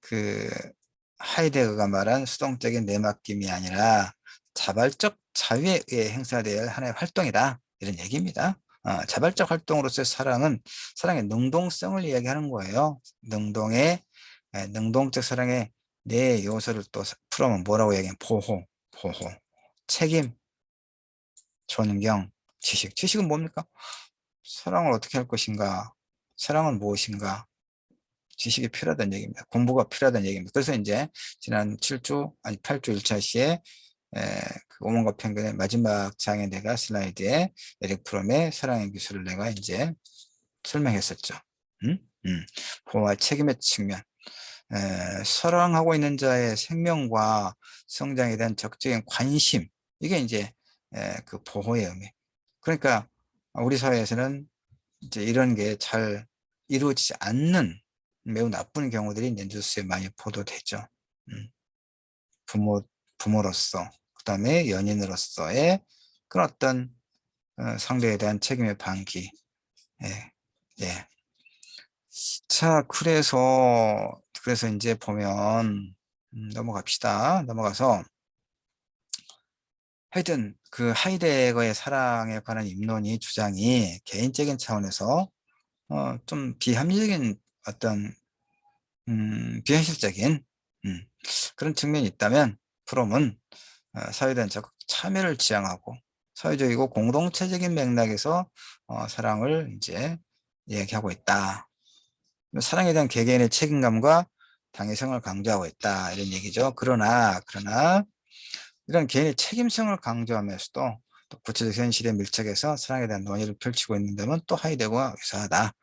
Speaker 1: 그 하이데거가 말한 수동적인 내맡김이 아니라 자발적 자유에 의해 행사되어야 할 하나의 활동이다. 이런 얘기입니다. 자발적 활동으로서의 사랑의 능동성을 이야기하는 거예요. 능동적 사랑의 네 요소를 또 풀어면 뭐라고 이야기하면 보호, 책임, 존경, 지식은 뭡니까? 사랑을 어떻게 할 것인가? 사랑은 무엇인가? 지식이 필요하다는 얘기입니다. 공부가 필요하다는 얘기입니다. 그래서 이제 지난 8주 1차 시에 그 오만과 편견의 마지막 장에 내가 슬라이드에 에릭 프롬의 사랑의 기술을 내가 이제 설명했었죠. 보호와 책임의 측면. 사랑하고 있는 자의 생명과 성장에 대한 적극적인 관심. 이게 이제 그 보호의 의미. 그러니까 우리 사회에서는 이제 이런 게 잘 이루어지지 않는 매우 나쁜 경우들이 이제 뉴스에 많이 보도되죠. 음, 부모로서, 그 다음에 연인으로서의 그런 어떤 상대에 대한 책임의 방기. 예, 예. 자, 그래서 이제 보면, 넘어가서, 하여튼 그 하이데거의 사랑에 관한 주장이 개인적인 차원에서 좀 비합리적인 어떤 비현실적인 그런 측면이 있다면 프롬은 사회에 대한 적극 참여를 지향하고 사회적이고 공동체적인 맥락에서 사랑을 이제 이야기하고 있다. 사랑에 대한 개개인의 책임감과 당위성을 강조하고 있다. 이런 얘기죠. 그러나 이런 개인의 책임성을 강조하면서도 또 구체적 현실에 밀착해서 사랑에 대한 논의를 펼치고 있는다면 또 하이데거와 유사하다.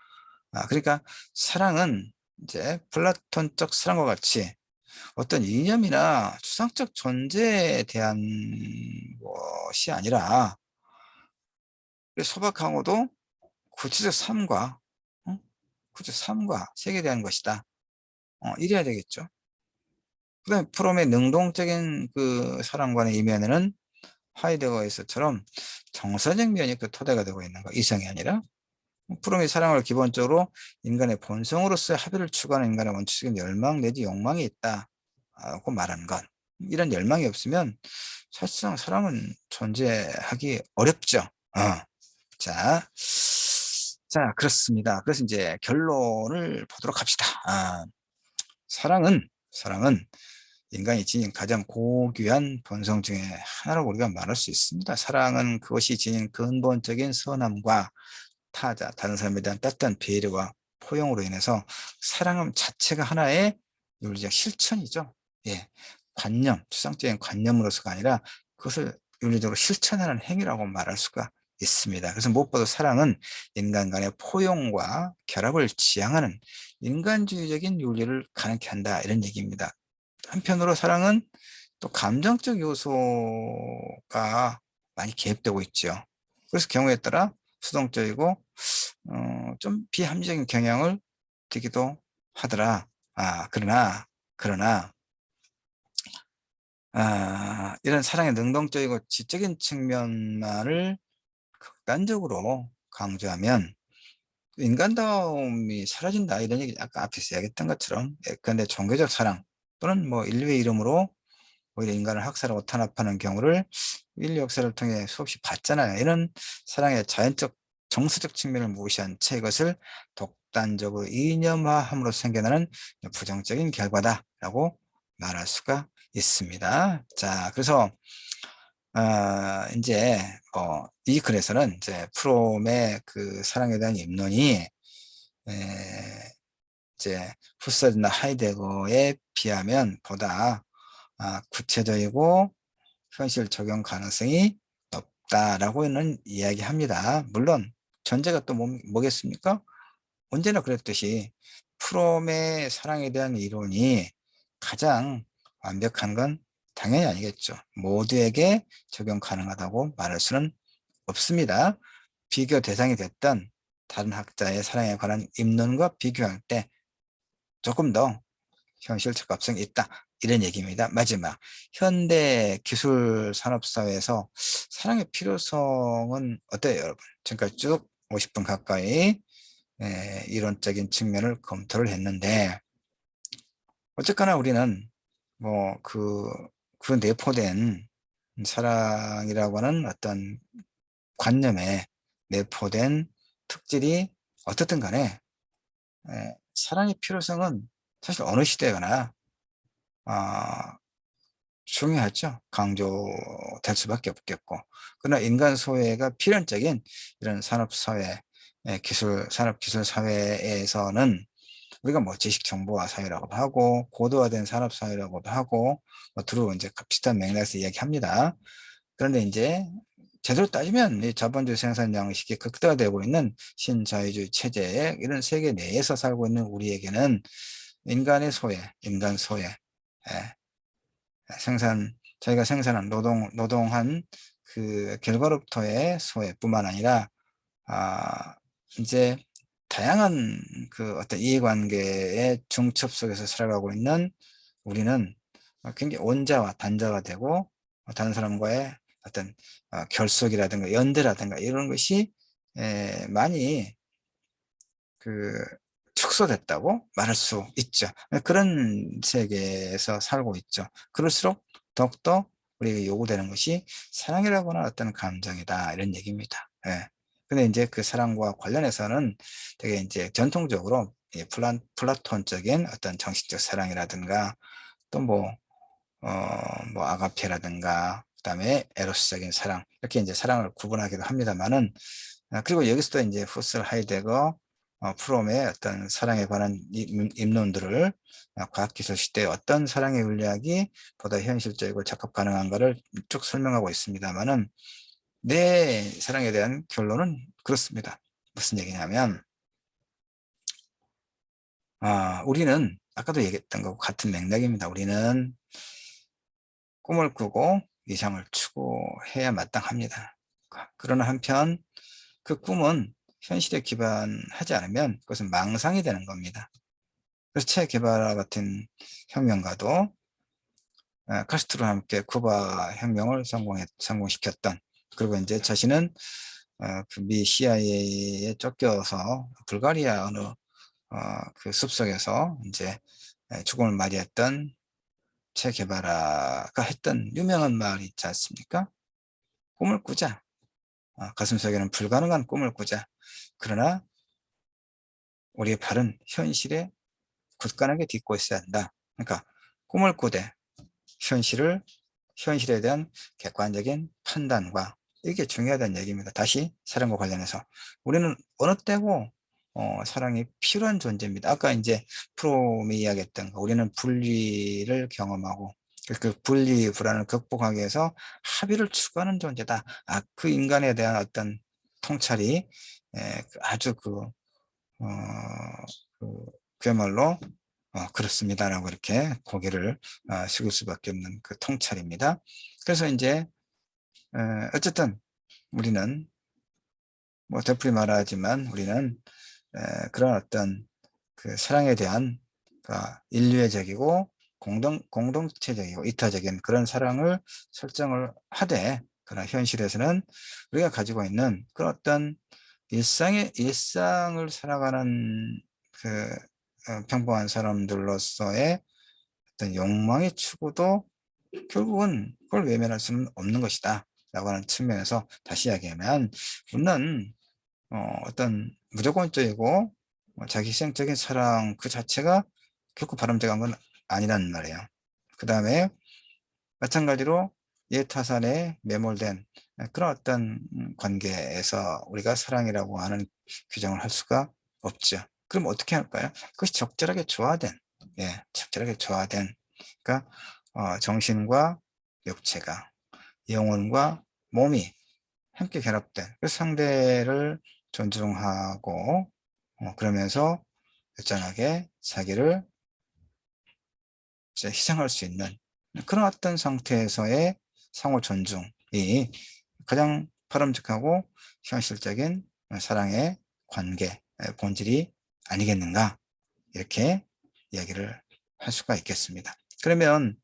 Speaker 1: 그러니까 사랑은 이제 플라톤적 사랑과 같이 어떤 이념이나 추상적 존재에 대한 것이 아니라 소박하고도 구체적 삶과 어? 구체적 삶과 세계에 대한 것이다. 이래야 되겠죠. 그다음에 프롬의 능동적인 그 사랑관의 이면에는 하이데거에서처럼 정서적 면이 그 토대가 되고 있는 거, 이성이 아니라. 프롬의 사랑을 기본적으로 인간의 본성으로서의 합의를 추구하는 인간의 원초적인 열망 내지 욕망이 있다고 말하는 것. 이런 열망이 없으면 사실상 사랑은 존재하기 어렵죠. 자, 그렇습니다. 그래서 이제 결론을 보도록 합시다. 사랑은 인간이 지닌 가장 고귀한 본성 중에 하나라고 우리가 말할 수 있습니다. 사랑은 그것이 지닌 근본적인 선함과 타자, 다른 사람에 대한 따뜻한 배려와 포용으로 인해서 사랑함 자체가 하나의 윤리적 실천이죠. 예, 관념, 추상적인 관념으로서가 아니라 그것을 윤리적으로 실천하는 행위라고 말할 수가 있습니다. 그래서 무엇보다 사랑은 인간 간의 포용과 결합을 지향하는 인간주의적인 윤리를 가능케 한다, 이런 얘기입니다. 한편으로 사랑은 또 감정적 요소가 많이 개입되고 있죠. 그래서 경우에 따라 수동적이고 좀 비합리적인 경향을 띠기도 하더라. 그러나 이런 사랑의 능동적이고 지적인 측면만을 극단적으로 강조하면 인간다움이 사라진다, 이런 얘기 아까 앞에서 이야기했던 것처럼. 그런데 종교적 사랑 또는 뭐 인류의 이름으로 오히려 인간을 학살하고 탄압하는 경우를 인류 역사를 통해 수없이 봤잖아요. 이런 사랑의 자연적 정서적 측면을 무시한 채 이것을 독단적으로 이념화함으로 생겨나는 부정적인 결과다라고 말할 수가 있습니다. 자, 그래서 이제 이 글에서는 이제 프롬의 그 사랑에 대한 입론이 이제 후서드나 하이데거에 비하면 보다 구체적이고 현실 적용 가능성이 높다라고는 이야기합니다. 물론 전제가 또 뭐겠습니까? 언제나 그랬듯이 프롬의 사랑에 대한 이론이 가장 완벽한 건 당연히 아니겠죠. 모두에게 적용 가능하다고 말할 수는 없습니다. 비교 대상이 됐던 다른 학자의 사랑에 관한 입론과 비교할 때 조금 더 현실 적합성이 있다, 이런 얘기입니다. 마지막, 현대 기술 산업 사회에서 사랑의 필요성은 어때요, 여러분? 지금까지 쭉 50분 가까이 이론적인 측면을 검토를 했는데, 어쨌거나 우리는 뭐 그 내포된 사랑이라고 하는 어떤 관념에 내포된 특질이 어떻든 간에 사랑의 필요성은 사실 어느 시대거나 중요하죠. 강조될 수밖에 없겠고. 그러나 인간 소외가 필연적인 이런 산업사회, 산업기술 사회에서는 우리가 뭐 지식정보화 사회라고도 하고, 고도화된 산업사회라고도 하고, 뭐 두루 이제 비슷한 맥락에서 이야기합니다. 그런데 이제 제대로 따지면 이 자본주의 생산 양식이 극대화되고 있는 신자유주의 체제의 이런 세계 내에서 살고 있는 우리에게는 인간의 소외, 인간 소외, 저희가 생산한 노동한 그 결과로부터의 소외뿐만 아니라, 이제 다양한 그 어떤 이해관계의 중첩 속에서 살아가고 있는 우리는 굉장히 원자와 단자가 되고, 다른 사람과의 어떤 결속이라든가 연대라든가 이런 것이 많이 그 축소됐다고 말할 수 있죠. 그런 세계에서 살고 있죠. 그럴수록 더욱더 우리에게 요구되는 것이 사랑이라고 하는 어떤 감정이다, 이런 얘기입니다. 근데 이제 그 사랑과 관련해서는 되게 이제 전통적으로 플라톤적인 어떤 정신적 사랑이라든가 또 뭐 아가페라든가 그다음에 에로스적인 사랑, 이렇게 이제 사랑을 구분하기도 합니다만은, 그리고 여기서도 이제 후슬, 하이데거, 프롬의 어떤 사랑에 관한 입론들을 과학기술 시대에 어떤 사랑의 윤리학이 보다 현실적이고 적합 가능한가를 쭉 설명하고 있습니다만은, 내 사랑에 대한 결론은 그렇습니다. 무슨 얘기냐면 우리는 아까도 얘기했던 것과 같은 맥락입니다. 우리는 꿈을 꾸고 이상을 추구해야 마땅합니다. 그러나 한편 그 꿈은 현실에 기반하지 않으면 그것은 망상이 되는 겁니다. 그래서 체 게바라 같은 혁명가도 카스트로와 함께 쿠바 혁명을 성공시켰던, 그리고 이제 자신은 그미 CIA에 쫓겨서 불가리아 어느 그 숲속에서 이제 죽음을 맞이했던 체 게바라가 했던 유명한 말이 있지 않습니까? 꿈을 꾸자. 가슴속에는 불가능한 꿈을 꾸자. 그러나 우리의 발은 현실에 굳건하게 딛고 있어야 한다. 그러니까 꿈을 꾸되 현실에 대한 객관적인 판단과, 이게 중요하다는 얘기입니다. 다시 사랑과 관련해서 우리는 어느 때고 사랑이 필요한 존재입니다. 아까 이제 프롬이 이야기했던 거, 우리는 분리를 경험하고 그 분리 불안을 극복하기 위해서 합의를 추구하는 존재다. 그 인간에 대한 어떤 통찰이 아주 어, 그, 그야말로 그렇습니다라고 이렇게 고개를 숙일 수밖에 없는 그 통찰입니다. 그래서 이제 어쨌든 우리는 뭐 되풀이 말하지만 우리는 그런 어떤 그 사랑에 대한 인류애적이고 공동체적이고 이타적인 그런 사랑을 설정을 하되, 그러나 현실에서는 우리가 가지고 있는 그런 어떤 일상을 살아가는 그 평범한 사람들로서의 어떤 욕망의 추구도 결국은 그걸 외면할 수는 없는 것이다 라고 하는 측면에서, 다시 이야기하면 우리는 어떤 무조건적이고 자기희생적인 사랑 그 자체가 결코 바람직한 건 아니란 말이에요. 그 다음에 마찬가지로 이해타산에 매몰된 그런 어떤 관계에서 우리가 사랑이라고 하는 규정을 할 수가 없죠. 그럼 어떻게 할까요? 그것이 적절하게 조화된, 적절하게 조화된, 그러니까 정신과 육체가, 영혼과 몸이 함께 결합된, 그 상대를 존중하고 그러면서 일정하게 자기를 이제 희생할 수 있는 그런 어떤 상태에서의 상호 존중이 가장 바람직하고 현실적인 사랑의 관계 본질이 아니겠는가, 이렇게 이야기를 할 수가 있겠습니다. 그러면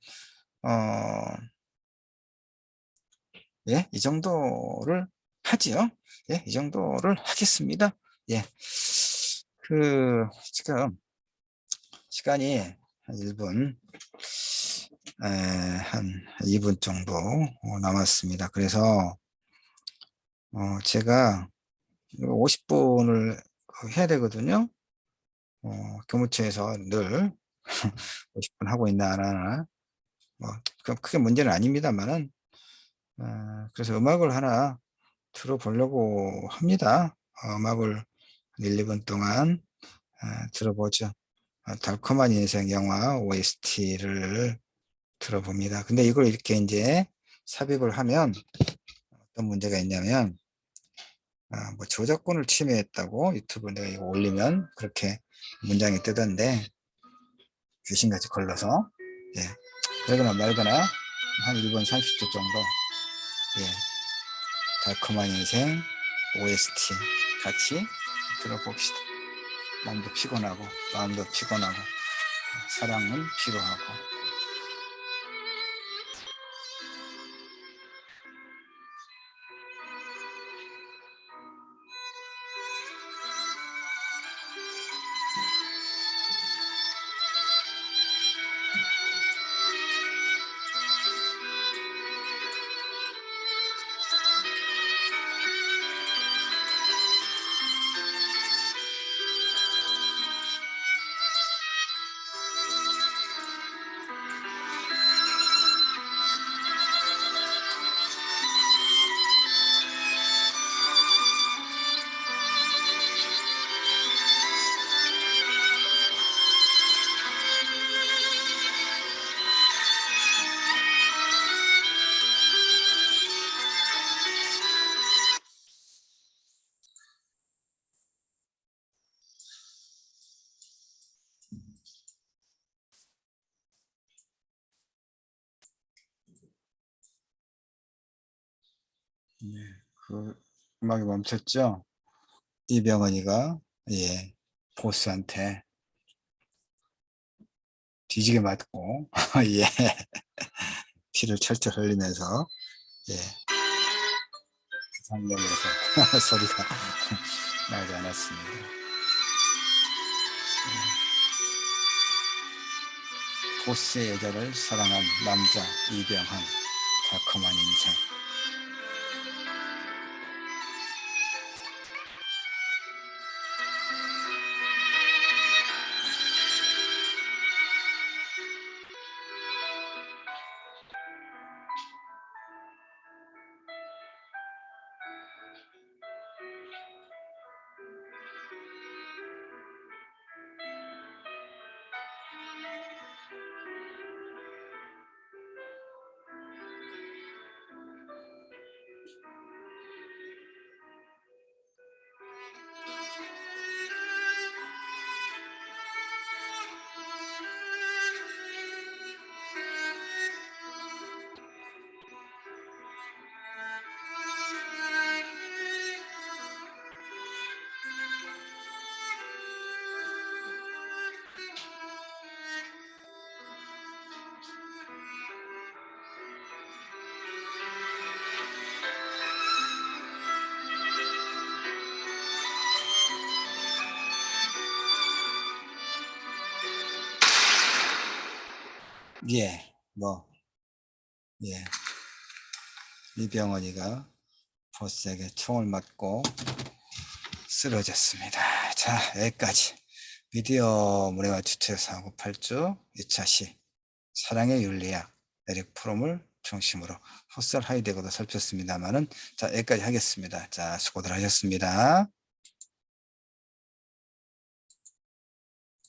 Speaker 1: 이 정도를 하지요. 이 정도를 하겠습니다. 지금 시간이 한 1분, 한 2분 정도 남았습니다. 그래서 제가 50분을 해야 되거든요. 교무처에서 늘 50분 하고 있나 안 하나, 뭐 크게 문제는 아닙니다만은, 그래서 음악을 하나 들어보려고 합니다. 음악을 1, 2분 동안 들어보죠. 달콤한 인생 영화 OST를 들어봅니다. 근데 이걸 이렇게 이제 삽입을 하면 어떤 문제가 있냐면, 뭐 저작권을 침해했다고 유튜브 내가 이거 올리면 그렇게 문장이 뜨던데, 귀신같이 걸러서, 그러거나 말거나 한 1분 30초 정도, 달콤한 인생 OST 같이 들어봅시다. 마음도 피곤하고 사랑은 필요하고. 예, 그 음악이 멈췄죠. 이병헌이가 예 보스한테 뒤지게 맞고 예 피를 철철 흘리면서 예 그 장면에서 소리가 나오지 않았습니다. 보스의 여자를 사랑한 남자 이병헌 달콤한 인생. 예, 뭐, 예, 이병헌이가 보스에게 총을 맞고 쓰러졌습니다. 자, 여기까지 미디어 문예와 주체사고 8주 2차 시 사랑의 윤리학 에릭 프롬을 중심으로 허설 하이데거도 살폈습니다만은 자, 여기까지 하겠습니다. 자, 수고들 하셨습니다.